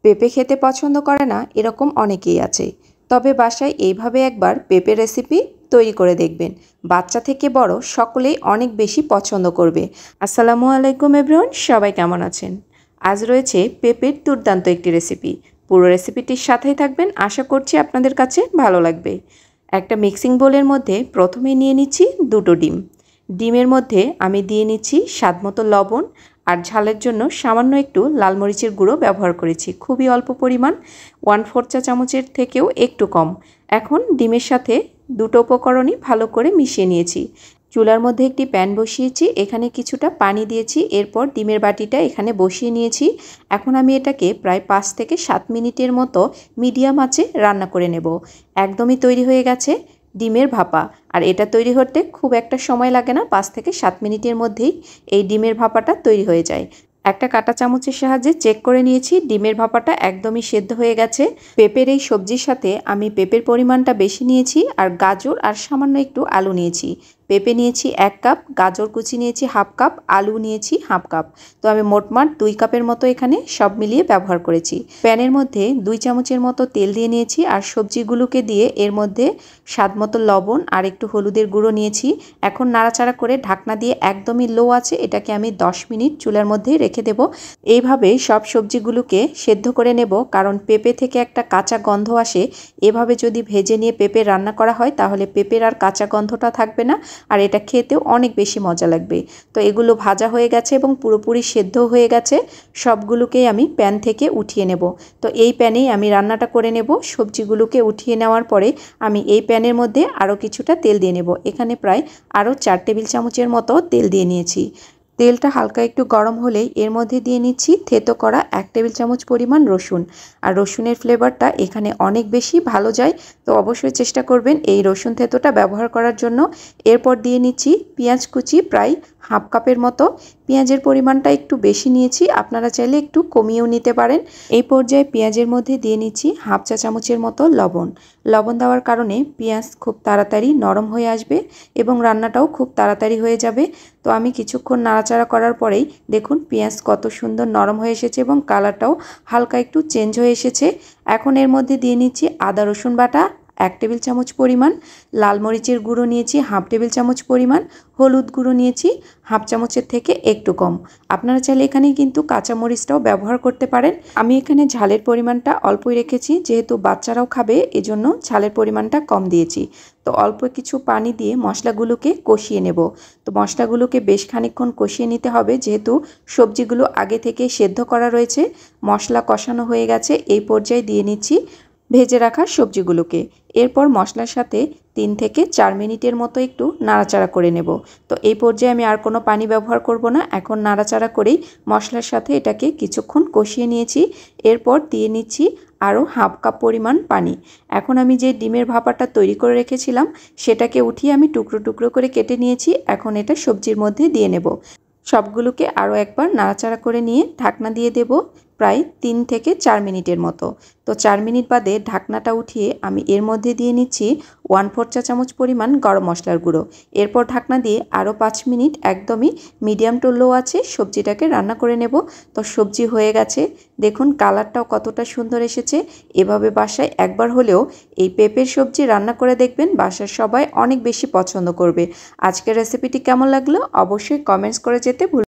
পেঁপে খেতে পছন্দ করে না এরকম অনেকেই আছে, তবে বাসায় এইভাবে একবার পেঁপে রেসিপি তৈরি করে দেখবেন। বাচ্চা থেকে বড় সকলেই অনেক বেশি পছন্দ করবে। আসসালামু আলাইকুম এভরিওয়ান, সবাই কেমন আছেন? আজ রয়েছে পেঁপের দুর্দান্ত একটি রেসিপি। পুরো রেসিপিটির সাথেই থাকবেন, আশা করছি আপনাদের কাছে ভালো লাগবে। একটা মিক্সিং বোলের মধ্যে প্রথমে নিয়ে নিচ্ছি দুটো ডিম। ডিমের মধ্যে আমি দিয়ে নিচ্ছি স্বাদমতো লবণ, আর ঝালের জন্য সামান্য একটু লাল মরিচের গুঁড়ো ব্যবহার করেছি, খুবই অল্প পরিমাণ, 1/4 চা চামচের থেকেও একটু কম। এখন ডিমের সাথে দুটো উপকরণই ভালো করে মিশিয়ে নিয়েছি। চুলার মধ্যে একটি প্যান বসিয়েছি, এখানে কিছুটা পানি দিয়েছি, এরপর ডিমের বাটিটা এখানে বসিয়ে নিয়েছি। এখন আমি এটাকে প্রায় 5 থেকে 7 মিনিটের মতো মিডিয়াম আঁচে রান্না করে নেব। একদমই তৈরি হয়ে গেছে ডিমের ভাপা, আর এটা তৈরি হতে খুব একটা সময় লাগে না, 5 থেকে 7 মিনিটের মধ্যেই এই ডিমের ভাপাটা তৈরি হয়ে যায়। একটা কাঁটা চামচের সাহায্যে চেক করে নিয়েছি ডিমের ভাপাটা একদমই সেদ্ধ হয়ে গেছে। পেঁপের এই সবজির সাথে আমি পেঁপের পরিমাণটা বেশি নিয়েছি, আর গাজর আর সামান্য একটু আলু নিয়েছি। পেঁপে নিয়েছি 1 কাপ, গাজর কুচি নিয়েছি 1/2 কাপ, আলু নিয়েছি 1/2 কাপ। তো আমি মোটমাট 2 কাপের মতো এখানে সব মিলিয়ে ব্যবহার করেছি। প্যানের মধ্যে 2 চামচের মতো তেল দিয়ে নিয়েছি, আর সবজিগুলোকে দিয়ে এর মধ্যে স্বাদমতো লবণ আর একটু হলুদের গুঁড়ো নিয়েছি। এখন নাড়াচাড়া করে ঢাকনা দিয়ে একদমই লো আছে এটাকে আমি 10 মিনিট চুলার মধ্যে রেখে দেব। এইভাবে সব সবজিগুলোকে সেদ্ধ করে নেব, কারণ পেঁপে থেকে একটা কাঁচা গন্ধ আসে। এভাবে যদি ভেজে নিয়ে পেঁপে রান্না করা হয় তাহলে পেঁপের আর কাঁচা গন্ধটা থাকবে না, আর এটা খেতেও অনেক বেশি মজা লাগবে। তো এগুলো ভাজা হয়ে গেছে এবং পুরোপুরি সেদ্ধ হয়ে গেছে। সবগুলোকেই আমি প্যান থেকে উঠিয়ে নেব। তো এই প্যানেই আমি রান্নাটা করে নেব। সবজিগুলোকে উঠিয়ে নেওয়ার পরে আমি এই প্যানের মধ্যে আরও কিছুটা তেল দিয়ে নেব। এখানে প্রায় আরও 4 টেবিল চামচের মতো তেল দিয়ে নিয়েছি। তেলটা হালকা একটু গরম হলেই এর মধ্যে দিয়ে নিচ্ছি থেতো করা 1 টেবিল চামচ পরিমাণ রসুন। আর রসুনের ফ্লেভারটা এখানে অনেক বেশি ভালো যায়, তো অবশ্যই চেষ্টা করবেন এই রসুন থেতোটা ব্যবহার করার জন্য। এরপর দিয়ে নিচ্ছি পেঁয়াজ কুচি প্রায় 1/2 কাপের মতো। পেঁয়াজের পরিমাণটা একটু বেশি নিয়েছি, আপনারা চাইলে একটু কমিয়েও নিতে পারেন। এই পর্যায়ে পেঁয়াজের মধ্যে দিয়ে নিচ্ছি 1/2 চা চামচের মতো লবণ। লবণ দেওয়ার কারণে পেঁয়াজ খুব তাড়াতাড়ি নরম হয়ে আসবে এবং রান্নাটাও খুব তাড়াতাড়ি হয়ে যাবে। তো আমি কিছুক্ষণ নাড়াচাড়া করার পরেই দেখুন পেঁয়াজ কত সুন্দর নরম হয়ে এসেছে এবং কালারটাও হালকা একটু চেঞ্জ হয়ে এসেছে। এখন এর মধ্যে দিয়ে নিচ্ছি আদা রসুন বাটা 1 টেবিল চামচ পরিমাণ, লাল মরিচের গুঁড়ো নিয়েছি 1/2 টেবিল চামচ পরিমাণ, হলুদ গুঁড়ো নিয়েছি 1/2 চামচের থেকে একটু কম। আপনারা চাইলে এখানে কিন্তু কাঁচা মরিচটাও ব্যবহার করতে পারেন। আমি এখানে ঝালের পরিমাণটা অল্পই রেখেছি, যেহেতু বাচ্চারাও খাবে এজন্য ঝালের পরিমাণটা কম দিয়েছি। তো অল্প কিছু পানি দিয়ে মশলাগুলোকে কষিয়ে নেব। তো মশলাগুলোকে বেশ খানিকক্ষণ কষিয়ে নিতে হবে, যেহেতু সবজিগুলো আগে থেকে সেদ্ধ করা রয়েছে। মশলা কষানো হয়ে গেছে, এই পর্যায়ে দিয়ে নিচ্ছি ভেজে রাখা সবজিগুলোকে। এরপর মশলার সাথে 3 থেকে 4 মিনিটের মতো একটু নাড়াচাড়া করে নেব। তো এই পর্যায়ে আমি আর কোনো পানি ব্যবহার করব না। এখন নাড়াচাড়া করেই মশলার সাথে এটাকে কিছুক্ষণ কষিয়ে নিয়েছি। এরপর দিয়ে নিচ্ছি আরও 1/2 কাপ পরিমাণ পানি। এখন আমি যে ডিমের ভাপাটা তৈরি করে রেখেছিলাম সেটাকে উঠিয়ে আমি টুকরো টুকরো করে কেটে নিয়েছি। এখন এটা সবজির মধ্যে দিয়ে নেব। সবগুলোকে আরও একবার নাড়াচাড়া করে নিয়ে ঢাকনা দিয়ে দেব প্রায় 3 থেকে 4 মিনিটের মতো। তো 4 মিনিট বাদে ঢাকনাটা উঠিয়ে আমি এর মধ্যে দিয়ে নিচ্ছি 1/4 চা চামচ পরিমাণ গরম মশলার গুঁড়ো। এরপর ঢাকনা দিয়ে আরও 5 মিনিট একদমই মিডিয়াম টু লো আছে সবজিটাকে রান্না করে নেব। তো সবজি হয়ে গেছে, দেখুন কালারটাও কতটা সুন্দর এসেছে। এভাবে বাসায় একবার হলেও এই পেঁপের সবজি রান্না করে দেখবেন, বাসার সবাই অনেক বেশি পছন্দ করবে। আজকের রেসিপিটি কেমন লাগলো অবশ্যই কমেন্টস করে যেতে ভুলবেন না।